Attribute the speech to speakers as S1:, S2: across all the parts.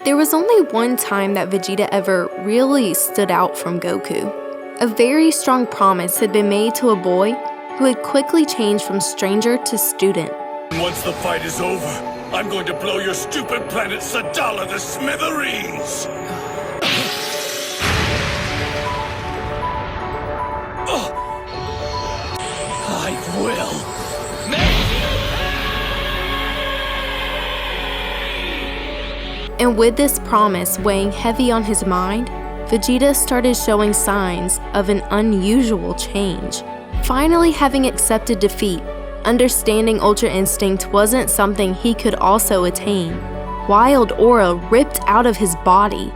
S1: There was only one time that Vegeta ever really stood out from Goku. A very strong promise had been made to a boy who had quickly changed from stranger to student.
S2: Once the fight is over, I'm going to blow your stupid planet Sadala to smithereens! I will!
S1: And with this promise weighing heavy on his mind, Vegeta started showing signs of an unusual change. Finally having accepted defeat, understanding Ultra Instinct wasn't something he could also attain. Wild aura ripped out of his body.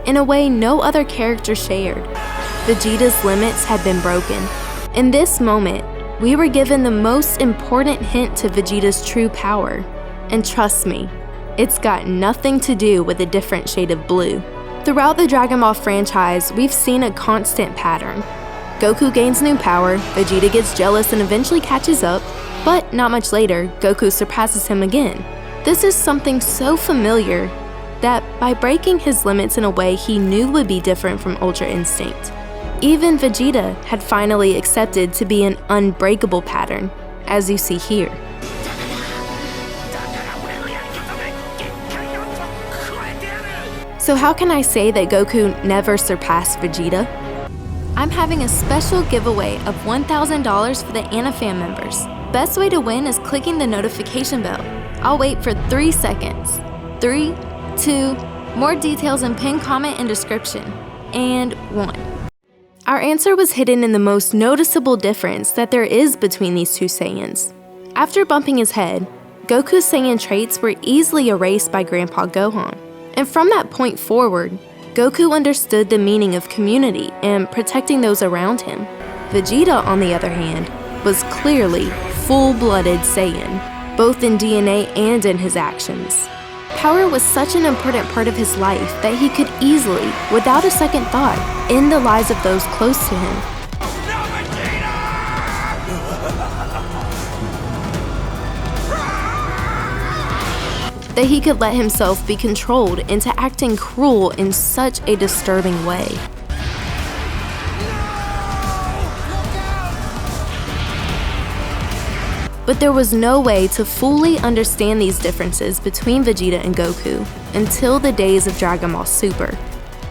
S1: In a way no other character shared, Vegeta's limits had been broken. In this moment, we were given the most important hint to Vegeta's true power. And trust me, it's got nothing to do with a different shade of blue. Throughout the Dragon Ball franchise, we've seen a constant pattern. Goku gains new power, Vegeta gets jealous and eventually catches up, but not much later, Goku surpasses him again. This is something so familiar that by breaking his limits in a way he knew would be different from Ultra Instinct, even Vegeta had finally accepted to be an unbreakable pattern, as you see here. So how can I say that Goku never surpassed Vegeta? I'm having a special giveaway of $1,000 for the AniFam members. Best way to win is clicking the notification bell. I'll wait for 3 seconds. 3, 2, more details in pinned comment and description, and 1. Our answer was hidden in the most noticeable difference that there is between these two Saiyans. After bumping his head, Goku's Saiyan traits were easily erased by Grandpa Gohan. And from that point forward, Goku understood the meaning of community and protecting those around him. Vegeta, on the other hand, was clearly full-blooded Saiyan, both in DNA and in his actions. Power was such an important part of his life that he could easily, without a second thought, end the lives of those close to him. That he could let himself be controlled into acting cruel in such a disturbing way. But there was no way to fully understand these differences between Vegeta and Goku until the days of Dragon Ball Super.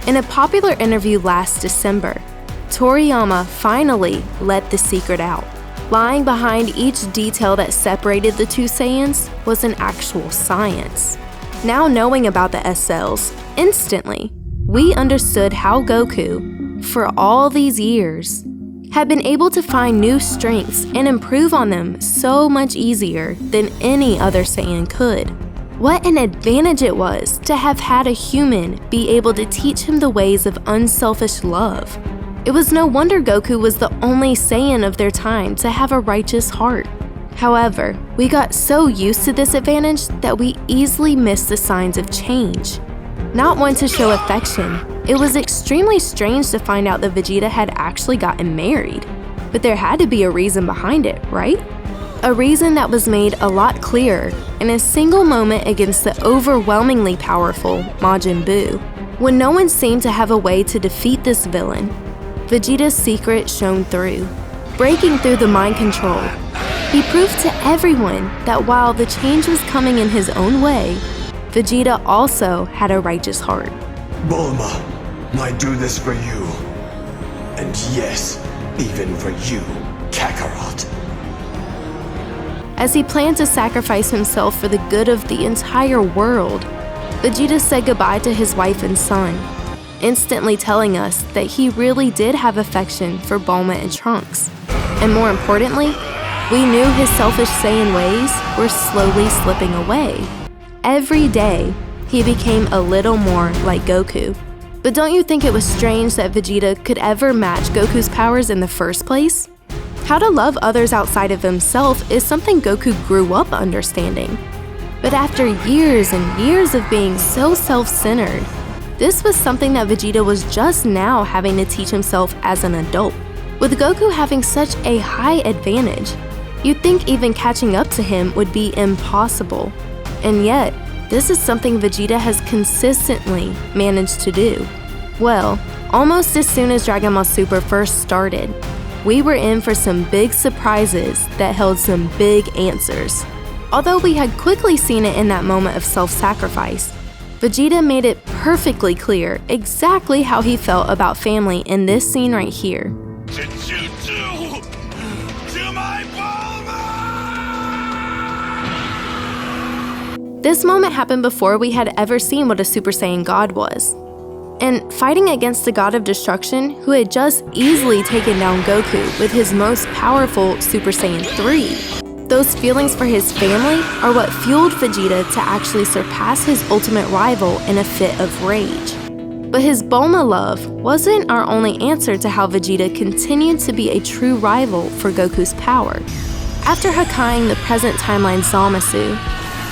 S1: In a popular interview last December, Toriyama finally let the secret out. Lying behind each detail that separated the two Saiyans was an actual science. Now knowing about the S cells, instantly, we understood how Goku, for all these years, had been able to find new strengths and improve on them so much easier than any other Saiyan could. What an advantage it was to have had a human be able to teach him the ways of unselfish love. It was no wonder Goku was the only Saiyan of their time to have a righteous heart. However, we got so used to this advantage that we easily missed the signs of change. Not one to show affection, it was extremely strange to find out that Vegeta had actually gotten married. But there had to be a reason behind it, right? A reason that was made a lot clearer in a single moment against the overwhelmingly powerful Majin Buu. When no one seemed to have a way to defeat this villain, Vegeta's secret shone through. Breaking through the mind control, he proved to everyone that while the change was coming in his own way, Vegeta also had a righteous heart.
S3: Bulma, I do this for you. And yes, even for you, Kakarot.
S1: As he planned to sacrifice himself for the good of the entire world, Vegeta said goodbye to his wife and son, instantly telling us that he really did have affection for Bulma and Trunks. And more importantly, we knew his selfish Saiyan ways were slowly slipping away. Every day, he became a little more like Goku. But don't you think it was strange that Vegeta could ever match Goku's powers in the first place? How to love others outside of himself is something Goku grew up understanding. But after years and years of being so self-centered, this was something that Vegeta was just now having to teach himself as an adult. With Goku having such a high advantage, You'd think even catching up to him would be impossible. And yet, this is something Vegeta has consistently managed to do. Well, almost as soon as Dragon Ball Super first started, we were in for some big surprises that held some big answers. Although we had quickly seen it in that moment of self-sacrifice, Vegeta made it perfectly clear exactly how he felt about family in this scene right here.
S2: Did you do to my Bulma?
S1: This moment happened before we had ever seen what a Super Saiyan God was. And fighting against the God of Destruction who had just easily taken down Goku with his most powerful Super Saiyan 3. Those feelings for his family are what fueled Vegeta to actually surpass his ultimate rival in a fit of rage. But his Bulma love wasn't our only answer to how Vegeta continued to be a true rival for Goku's power. After Hakkaiing the present timeline Zamasu,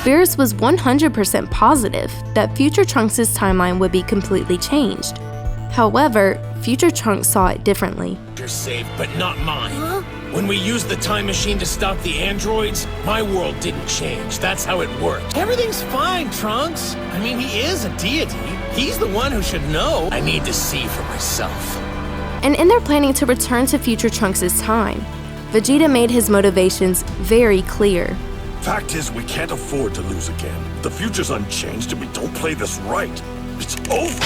S1: Beerus was 100% positive that future Trunks' timeline would be completely changed. However, future Trunks saw it differently.
S4: You're safe, but not mine. When we used the time machine to stop the androids, my world didn't change. That's how it worked. Everything's fine, Trunks. I mean, he is a deity. He's the one who should know. I need to see for myself.
S1: And in their planning to return to future Trunks' time, Vegeta made his motivations very clear.
S2: Fact is, we can't afford to lose again. The future's unchanged and we don't play this right. It's over.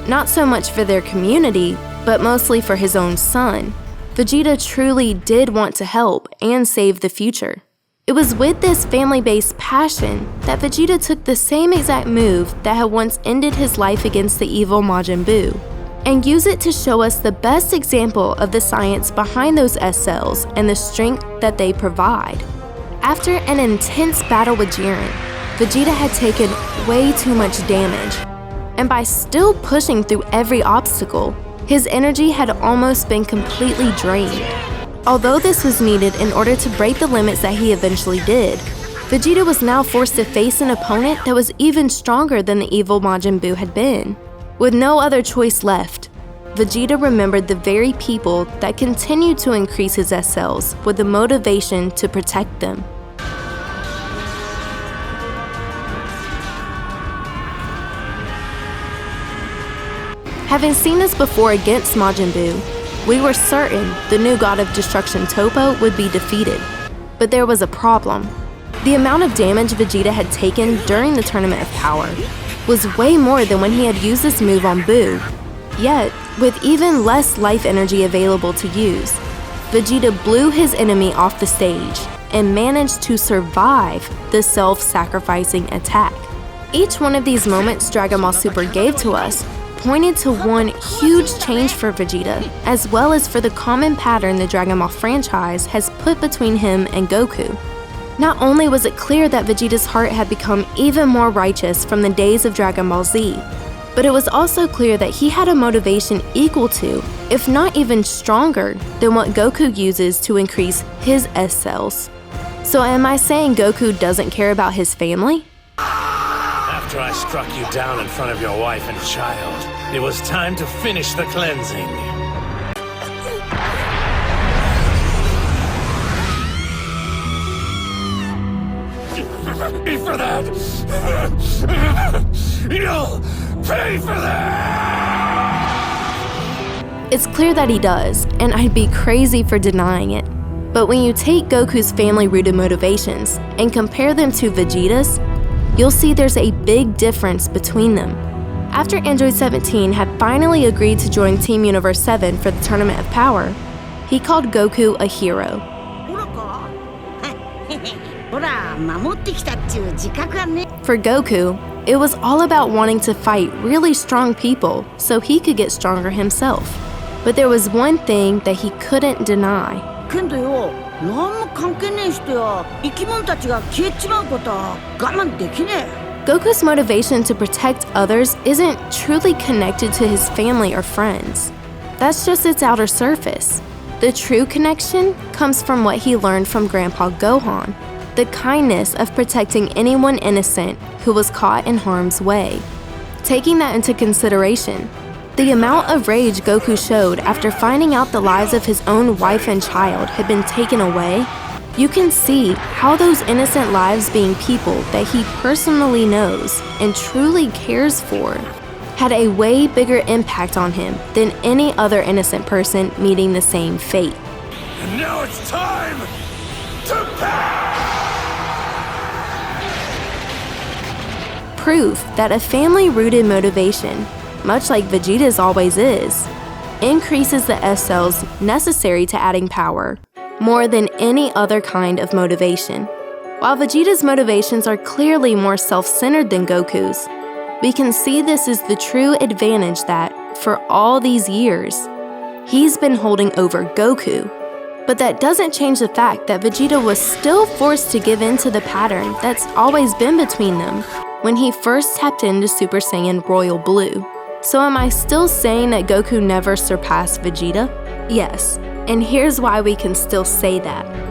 S1: Not so much for their community, but mostly for his own son. Vegeta truly did want to help and save the future. It was with this family-based passion that Vegeta took the same exact move that had once ended his life against the evil Majin Buu, and use it to show us the best example of the science behind those S-cells and the strength that they provide. After an intense battle with Jiren, Vegeta had taken way too much damage, and by still pushing through every obstacle, his energy had almost been completely drained. Although this was needed in order to break the limits that he eventually did, Vegeta was now forced to face an opponent that was even stronger than the evil Majin Buu had been. With no other choice left, Vegeta remembered the very people that continued to increase his S-cells with the motivation to protect them. Having seen this before against Majin Buu, we were certain the new God of Destruction Toppo would be defeated. But there was a problem. The amount of damage Vegeta had taken during the Tournament of Power was way more than when he had used this move on Buu. Yet, with even less life energy available to use, Vegeta blew his enemy off the stage and managed to survive the self-sacrificing attack. Each one of these moments Dragon Ball Super gave to us pointed to one huge change for Vegeta, as well as for the common pattern the Dragon Ball franchise has put between him and Goku. Not only was it clear that Vegeta's heart had become even more righteous from the days of Dragon Ball Z, but it was also clear that he had a motivation equal to, if not even stronger, than what Goku uses to increase his S-cells. So am I saying Goku doesn't care about his family?
S4: After I struck you down in front of your wife and child, it was time to finish the cleansing.
S2: Pay for that! You'll pay for that!
S1: It's clear that he does, and I'd be crazy for denying it. But when you take Goku's family-rooted motivations and compare them to Vegeta's, you'll see there's a big difference between them. After Android 17 had finally agreed to join Team Universe 7 for the Tournament of Power, he called Goku a hero. For Goku, it was all about wanting to fight really strong people so he could get stronger himself. But there was one thing that he couldn't deny. Goku's motivation to protect others isn't truly connected to his family or friends. That's just its outer surface. The true connection comes from what he learned from Grandpa Gohan, the kindness of protecting anyone innocent who was caught in harm's way. Taking that into consideration, The amount of rage Goku showed after finding out the lives of his own wife and child had been taken away, you can see how those innocent lives being people that he personally knows and truly cares for had a way bigger impact on him than any other innocent person meeting the same fate.
S2: And now it's time to pass!
S1: Proof that a family-rooted motivation, much like Vegeta's always is, increases the S cells necessary to adding power more than any other kind of motivation. While Vegeta's motivations are clearly more self-centered than Goku's, we can see this is the true advantage that, for all these years, he's been holding over Goku. But that doesn't change the fact that Vegeta was still forced to give in to the pattern that's always been between them when he first tapped into Super Saiyan Royal Blue. So am I still saying that Goku never surpassed Vegeta? Yes, and here's why we can still say that.